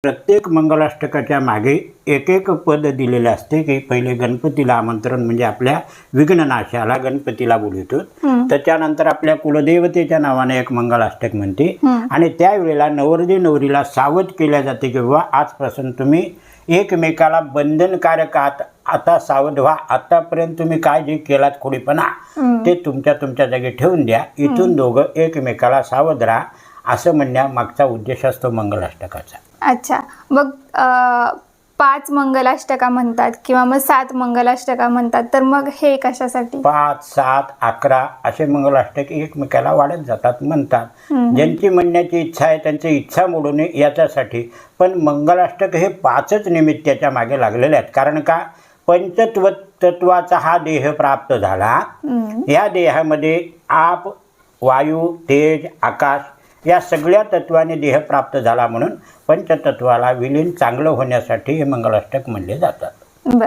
प्रत्येक मंगलाष्टकाच्या मागे एक एक पद दिलेले असते की पहिले गणपतीला आमंत्रण म्हणजे आपल्या विघ्ननाशाला गणपतीला बोलवतो. त्याच्यानंतर आपल्या कुलदेवतेच्या नावाने एक मंगलाष्टक म्हणते आणि त्यावेळेला नवरदेव नवरीला सावध केल्या जाते की बाबा आजपासून तुम्ही एकमेकाला बंधनकारक आहात, आता सावध व्हा. आतापर्यंत तुम्ही काय जे केलात खोडीपणा ते तुमच्या जागी ठेवून द्या. इथून दोघं एकमेकाला सावध राहा असं म्हणण्यामागचा उद्देश असतो मंगलाष्टकाचा. अच्छा, मग 5 मंगलाष्टका म्हणतात किंवा मग 7 मंगलाष्टका म्हणतात, तर मग हे कशासाठी? 5, 7, 11 असे मंगलाष्टक एकमेकाला वाढत जातात म्हणतात. ज्यांची म्हणण्याची इच्छा आहे त्यांची इच्छा मोडू नये याच्यासाठी. पण मंगलाष्टक हे 5च निमित्ताच्या मागे लागलेले आहेत. कारण का पंचतत्वाचा हा देह प्राप्त झाला. या देहामध्ये आप, वायू, तेज, आकाश या सगळ्या तत्वाने देह प्राप्त झाला म्हणून पंचतत्वाला विलीन चांगलं होण्यासाठी हे मंगलाष्टक म्हणले जातात. बरं.